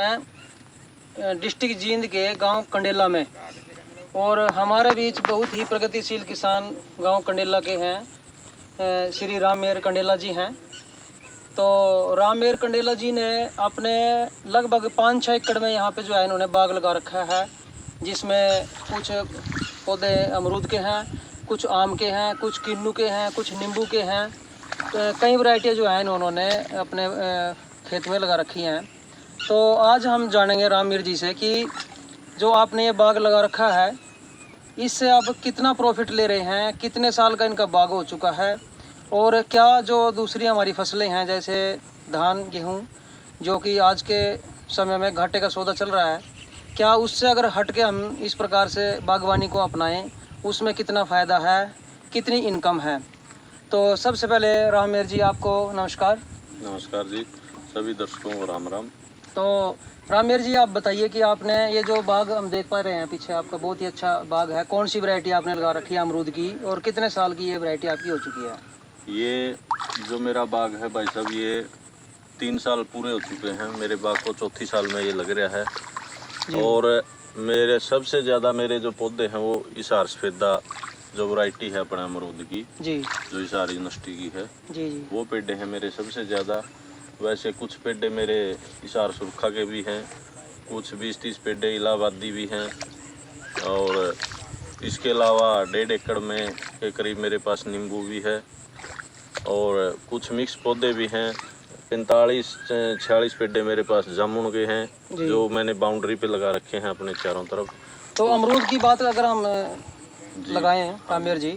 हैं डिस्ट्रिक्ट जींद के गांव कंडेला में, और हमारे बीच बहुत ही प्रगतिशील किसान गांव कंडेला के हैं, श्री राम मेहर कंडेला जी हैं। तो राम मेहर कंडेला जी ने अपने लगभग 5-6 एकड़ में यहाँ पे जो है इन्होंने बाग लगा रखा है, जिसमें कुछ पौधे अमरूद के हैं, कुछ आम के हैं, कुछ किन्नू के हैं, कुछ नींबू के हैं। कई वैरायटियाँ जो हैं इन्होंने अपने खेत में लगा रखी हैं। तो आज हम जानेंगे राम मेहर जी से कि जो आपने ये बाग लगा रखा है, इससे आप कितना प्रॉफिट ले रहे हैं, कितने साल का इनका बाग हो चुका है, और क्या जो दूसरी हमारी फसलें हैं जैसे धान गेहूं, जो कि आज के समय में घाटे का सौदा चल रहा है, क्या उससे अगर हट के हम इस प्रकार से बागवानी को अपनाएं, उसमें कितना फ़ायदा है, कितनी इनकम है। तो सबसे पहले राम मेहर जी आपको नमस्कार। नमस्कार जी, सभी दर्शकों को राम राम। तो राम मेहर जी आप बताइए कि आपने ये जो बाग हम देख पा रहे हैं पीछे, आपका बहुत ही अच्छा बाग है, कौन सी वैरायटी आपने लगा रखी है अमरूद की, और कितने साल की ये वैरायटी आपकी हो चुकी है? ये जो मेरा बाग है भाई साहब, ये 3 साल पूरे हो चुके हैं। मेरे बाग को चौथी साल में ये लग रहा है। और मेरे सबसे ज़्यादा मेरे जो पौधे हैं वो हिसार सफेदा जो वैरायटी है अपने अमरूद की जी, जो हिसार यूनिवर्सिटी की है जी, वो पेड़े हैं मेरे सबसे ज़्यादा। वैसे कुछ पेड़े मेरे हिसार सुरखा के भी हैं, कुछ 20-30 पेड़े इलाहाबादी भी हैं, और इसके अलावा 1.5 एकड़ में के करीब मेरे पास नींबू भी है, और कुछ मिक्स पौधे भी हैं। 45-46 पेड़े मेरे पास जामुन के हैं, जो मैंने बाउंड्री पे लगा रखे हैं अपने चारों तरफ। तो अमरूद की बात अगर हम लगाए हैं राम मेहर जी,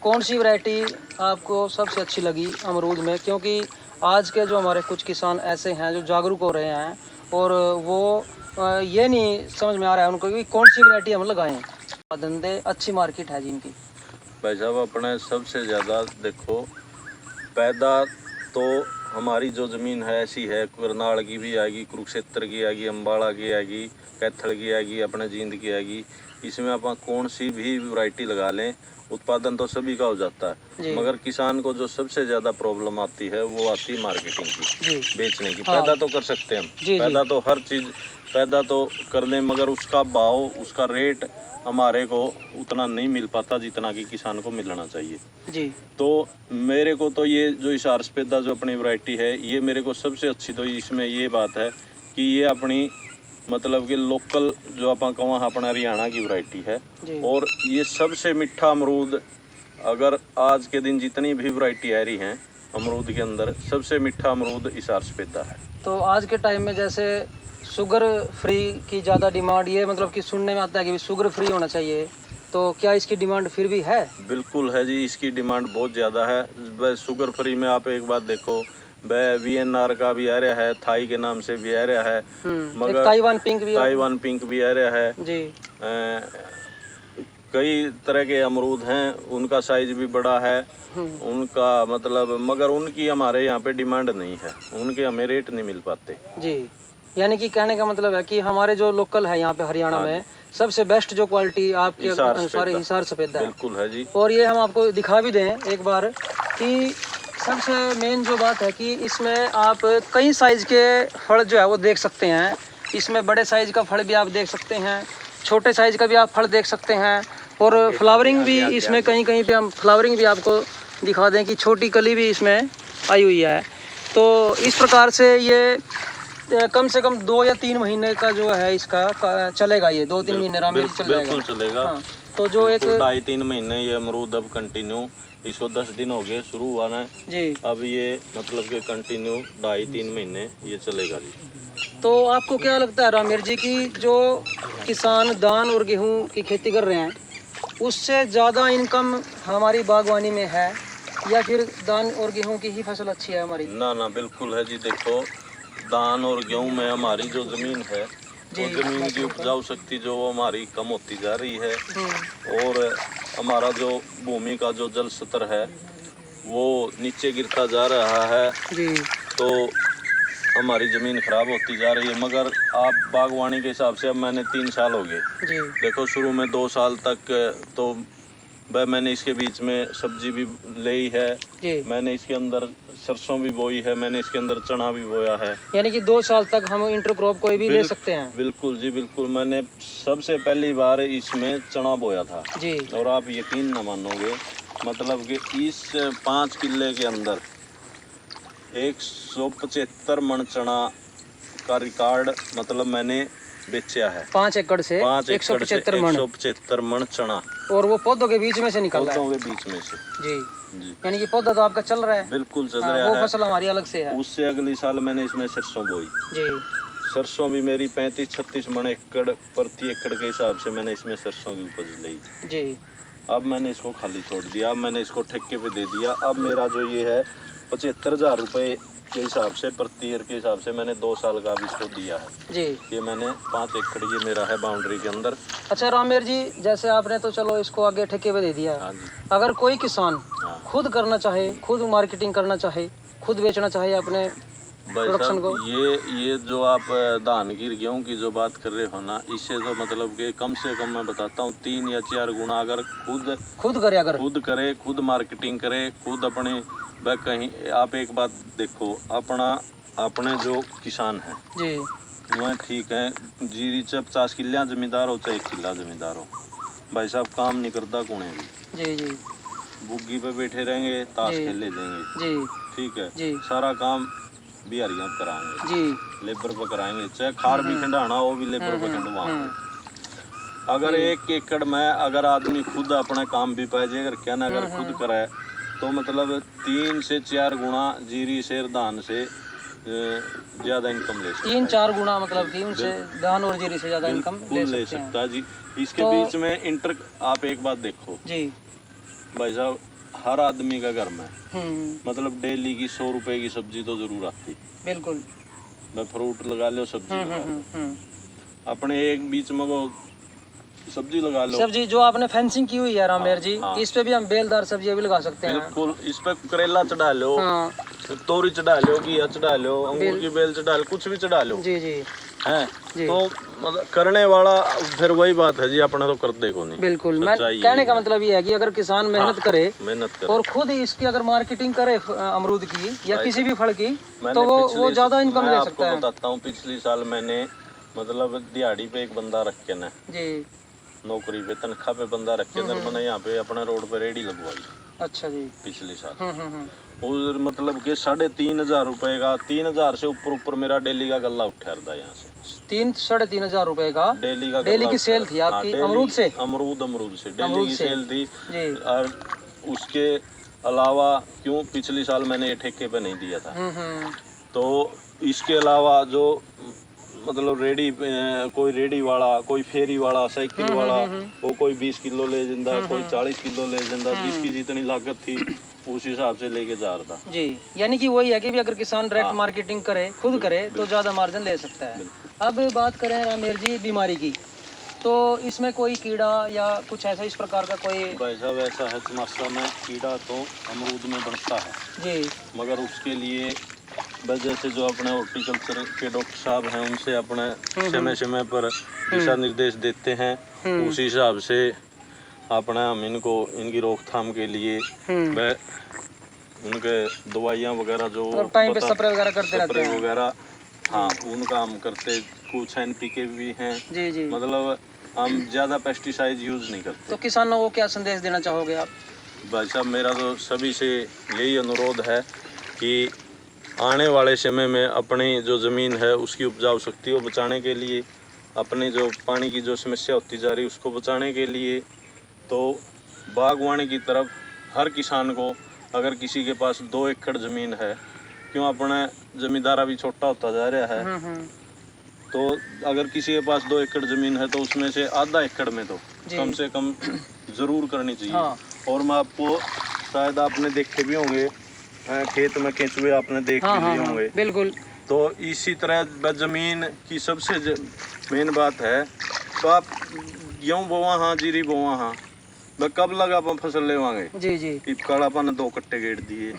कौन सी वैरायटी आपको सबसे अच्छी लगी अमरूद में? क्योंकि आज के जो हमारे कुछ किसान ऐसे हैं जो जागरूक हो रहे हैं, और वो ये नहीं समझ में आ रहा है उनको कि कौन सी वैरायटी हम लगाएं, धंधे अच्छी मार्केट है जिनकी। भाई साहब अपने सबसे ज़्यादा देखो, पैदा तो हमारी जो ज़मीन है ऐसी है, करनाल की भी आएगी, कुरुक्षेत्र की आएगी, अम्बाड़ा की आएगी, कैथल की आएगी, अपने जींद की आएगी। इसमें आप कौन सी भी वैरायटी लगा लें, उत्पादन तो सभी का हो जाता है, मगर किसान को जो सबसे ज़्यादा प्रॉब्लम आती है वो आती है मार्केटिंग की, बेचने की। पैदा तो कर सकते हैं हम, पैदा तो हर चीज़ पैदा तो कर लें, मगर उसका भाव, उसका रेट हमारे को उतना नहीं मिल पाता जितना कि किसान को मिलना चाहिए जी। तो मेरे को तो ये जो हिसार सफेदा जो अपनी वैरायटी है, ये मेरे को सबसे अच्छी तो इसमें ये बात है कि ये अपनी मतलब कि लोकल जो आप कहें अपना हरियाणा की वैरायटी है, और ये सबसे मीठा अमरूद, अगर आज के दिन जितनी भी वैरायटी आ रही हैं अमरूद के अंदर, सबसे मीठा अमरूद हिसार सफेदा है। तो आज के टाइम में जैसे शुगर फ्री की ज़्यादा डिमांड, ये मतलब कि सुनने में आता है कि शुगर फ्री होना चाहिए, तो क्या इसकी डिमांड फिर भी है? बिल्कुल है जी, इसकी डिमांड बहुत ज़्यादा है। वह शुगर फ्री में आप एक बात देखो, वह VNR का भी आ रहा है, थाई के नाम से भी आ रहा है, मगर ताइवान पिंक भी आ रहा है जी। कई तरह के अमरूद हैं, उनका साइज भी बड़ा है, उनका मतलब, मगर उनकी हमारे यहाँ पे डिमांड नहीं है, उनके हमें रेट नहीं मिल पाते जी। यानी कि कहने का मतलब है कि हमारे जो लोकल है यहाँ पे हरियाणा में, सबसे बेस्ट जो क्वालिटी आपके अनुसार हिसार सफेदा है। बिल्कुल है जी। और ये हम आपको दिखा भी दें एक बार कि सबसे मेन जो बात है कि इसमें आप कई साइज के फल जो है वो देख सकते हैं। इसमें बड़े साइज का फल भी आप देख सकते हैं, छोटे साइज का भी आप फल देख सकते हैं, और फ्लावरिंग भी इसमें कहीं कहीं पे हम फ्लावरिंग भी आपको दिखा दें कि छोटी कली भी इसमें आई हुई है। तो इस प्रकार से ये कम से कम 2 या 3 महीने का जो है इसका चलेगा, ये 2-3 महीने राम चलेगा। हाँ, तो जो एक 2.5-3 महीने ये अमरूद अब कंटिन्यू, इसको 10 दिन हो गए शुरू हुआ ना जी, अब ये मतलब कि कंटिन्यू 2.5-3 महीने ये चलेगा जी। तो आपको क्या लगता है राम मेहर जी की जो किसान धान और गेहूं की खेती कर रहे हैं, उससे ज़्यादा इनकम हमारी बागवानी में है, या फिर धान और गेहूं की ही फसल अच्छी है हमारी? ना बिल्कुल है जी। देखो, धान और गेहूं में हमारी जो ज़मीन है, वो ज़मीन की उपजाऊ शक्ति जो हमारी कम होती जा रही है, और हमारा जो भूमि का जो जल स्तर है वो नीचे गिरता जा रहा है जी। तो हमारी ज़मीन खराब होती जा रही है। मगर आप बागवानी के हिसाब से, अब मैंने 3 साल हो गए, देखो शुरू में 2 साल तक तो वह मैंने इसके बीच में सब्जी भी ली है, जी। मैंने इसके अंदर सरसों भी बोई है, मैंने इसके अंदर चना भी बोया है। यानी कि 2 साल तक हम इंटरक्रॉप कोई भी ले सकते हैं। बिल्कुल जी बिल्कुल। मैंने सबसे पहली बार इसमें चना बोया था जी। और आप यकीन न मानोगे, मतलब कि इस 5 किले के अंदर 175 मन चना का रिकॉर्ड मतलब मैंने बेचा है। 5 एकड़ से 175 मन। 175 मन चना, और वो पौधों के बीच में से निकल रहा है। पौधों के बीच में से। जी। जी यानी कि पौधा तो आपका चल रहा है। बिल्कुल चल हाँ, रहा वो है। फसल हमारी अलग से है। उससे अगली साल मैंने इसमें सरसों बोई। जी। सरसों भी मेरी 35-36 मन एकड़ प्रति एकड़ के हिसाब से मैंने इसमें सरसों की उपज ली। जी। अब मैंने इसको खाली छोड़ दिया, अब मैंने इसको ठेके पे दे दिया। अब मेरा जो ये है 75,000 रुपये के हिसाब से प्रति ईयर के हिसाब से मैंने 2 साल का अब इसको दिया है। जी। ये मैंने 5 एकड़ ये मेरा है बाउंड्री के अंदर। अच्छा रामेर जी, जैसे आपने तो चलो इसको आगे ठेके पे दे दिया है। हाँ जी। अगर कोई किसान हाँ खुद करना चाहे, खुद मार्केटिंग करना चाहे, खुद बेचना चाहे अपने भाई प्रोडक्शन को, साहब, ये जो आप धान की गेहूँ की जो बात कर रहे हो ना, इससे तो मतलब कि कम से कम मैं बताता हूँ 3 या 4 गुना अगर खुद करे, अगर खुद करे, खुद मार्केटिंग करे, खुद अपने वह कहीं। आप एक बात देखो, अपने जो किसान हैं जी। वह ठीक है, जीरी चाहे 50 किला जमींदार हो चाहे 1 किला जमींदार हो, भाई साहब काम नहीं करता कौन भी। जी। जी। बुग्गी पे बैठे रहेंगे, ताश जी। खेले देंगे, जी। ठीक है। जी। सारा काम बिहारियाँ कराएंगे, जी। लेबर पर कराएंगे, चाहे खार भी खंडाना हो भी लेबर पर खंडवाएंगे। अगर 1 एकड़ में अगर आदमी खुद अपना काम भी पाए, अगर क्या ना अगर खुद कराए तो मतलब 3 से 4 गुना जीरी शेर धान से ज्यादा इनकम ले सकता है। 3-4 गुना मतलब कि उनसे धान और जीरी से ज्यादा इनकम बिल्कुल ले सकता है जी। इसके बीच में आप एक बात देखो जी भाई साहब, हर आदमी का घर में मतलब डेली की 100 रुपए की सब्जी तो जरूर आती। बिल्कुल। मैं फ्रूट लगा लो, सब्जी लगा लो, अपने एक बीच में वो सब्जी लगा लो। सब्जी जो आपने फेंसिंग की हुई है रामेर जी, हाँ। इस पे भी हम बेलदार सब्जियां भी लगा सकते हैं। बिल्कुल, इस पे करेला चढ़ा लो, हाँ। तोरी चढ़ा लो, घिया चढ़ा लो, अंगूर की बेल चढ़ा लो, कुछ भी चढ़ा लो। जी। जी। है जी। तो मतलब करने वाला फिर वही बात है जी, अपना तो कर दे को नहीं। बिल्कुल। मैं कहने का मतलब ये है कि अगर किसान मेहनत करे और खुद इसकी अगर मार्केटिंग करे अमरूद की या किसी भी फल की, तो वो ज्यादा इनकम ले सकता है। बताता हूँ, पिछले साल मैंने मतलब दिहाड़ी पे एक बंदा रख के ना, जी, नौकरी पे तनख्वाह पे बंदा रख के मैंने यहाँ पे अपना रोड पे रेडी लगवाई। अच्छा जी। पिछले साल और मतलब कि 3,500 रुपए का, 3,000 से ऊपर मेरा डेली का गल्ला उठा था यहाँ से। 3-3.5 हजार रुपए का डेली की सेल थी आपकी अमरूद से? अमरूद से डेली की सेल थी जी। और उसके अलावा क्यों पिछले साल मैंने ये ठेके पे नहीं दिया था, तो इसके अलावा जो मतलब कोई रेडी वाला, कोई फेरी वाला, साइकिल वाला, वो कोई 20 किलो ले जाता, कोई 40 किलो ले जाता, जिसकी जितनी लागत थी उस हिसाब से लेके जा रहा था। जी। यानी कि वही है कि भी अगर किसान डायरेक्ट मार्केटिंग करे, खुद करे, तो ज्यादा मार्जिन ले सकता है। अब बात करें रामेर जी बीमारी की, तो इसमें कोई कीड़ा या कुछ ऐसा इस प्रकार का कोई? भाई साहब ऐसा है, समस्या में कीड़ा तो अमरूद में बढ़ता है जी, मगर उसके लिए वजह से जो अपने हॉर्टिकल्चर के डॉक्टर साहब हैं उनसे अपने समय समय पर दिशा निर्देश देते हैं, उसी हिसाब से अपना हम इनकी रोकथाम के लिए वह उनके दवाइयाँ वगैरह जो टाइम पे स्प्रे वगैरह करते रहते हैं वगैरह, हाँ उनका हम करते। कुछ NPK भी हैं। जी जी। मतलब हम ज़्यादा पेस्टिसाइड यूज़ नहीं करते। तो किसानों को क्या संदेश देना चाहोगे आप? भाई साहब मेरा तो सभी से यही अनुरोध है कि आने वाले समय में अपनी जो ज़मीन है उसकी उपजाऊ शक्ति को बचाने के लिए, अपने जो पानी की जो समस्या होती जा रही है उसको बचाने के लिए, तो बागवानी की तरफ हर किसान को, अगर किसी के पास 2 एकड़ ज़मीन है, क्यों अपना ज़मींदारा भी छोटा होता जा रहा है, तो अगर किसी के पास 2 एकड़ ज़मीन है तो उसमें से आधा एकड़ में तो कम से कम ज़रूर करनी चाहिए। हाँ। और मैं आपको, शायद आपने देखे भी होंगे खेत में केंचुए आपने देख भी लिए होंगे। बिल्कुल। तो इसी तरह ज़मीन की सबसे मेन बात है, तो आप गेहूँ बोवा हाँ, जीरी बोवा हाँ, वह कब लगा अपन फसल लेवांगे। जी जी। कालापन 2 कट्टे गेड़ दिए,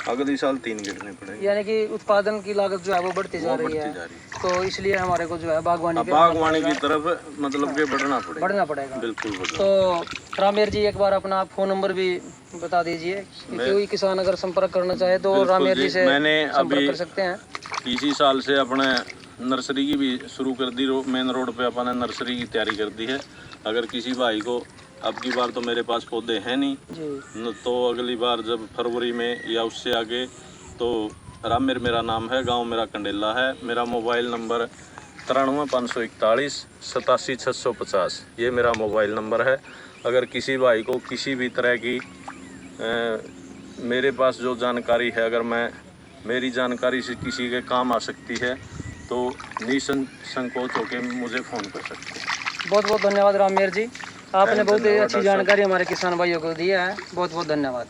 अगले साल 3 गिरने पड़ेंगे। यानी कि उत्पादन की लागत जो है वो बढ़ती जा वो रही बढ़ती है, जा रही है। तो इसलिए हमारे को जो है बागवानी बागवानी की तरफ मतलब कि बढ़ना पड़ेगा। बिल्कुल बढ़ना। तो रामेर जी एक बार अपना फ़ोन नंबर भी बता दीजिए कि कोई किसान अगर संपर्क करना चाहे तो बिल्कुल रामेर जी, जी से मैंने संपर्क अभी कर सकते हैं। इसी साल से अपने नर्सरी की भी शुरू कर दी। मेन रोड पे अपने नर्सरी की तैयारी कर दी है। अगर किसी भाई को अब की बार तो मेरे पास पौधे हैं नहीं जी, तो अगली बार जब फरवरी में या उससे आगे तो रामेर मेरा नाम है, गांव मेरा कंडेला है। मेरा मोबाइल नंबर 93 541 87 650 ये मेरा मोबाइल नंबर है। अगर किसी भाई को किसी भी तरह की मेरे पास जो जानकारी है, अगर मेरी जानकारी से किसी के काम आ सकती है तो निसंकोच होकर मुझे फ़ोन कर सकते हैं। बहुत बहुत धन्यवाद रामेर जी, आपने बहुत ही धन्यवाद अच्छी डॉक्टर साहब। जानकारी हमारे किसान भाइयों को दी है। बहुत बहुत धन्यवाद।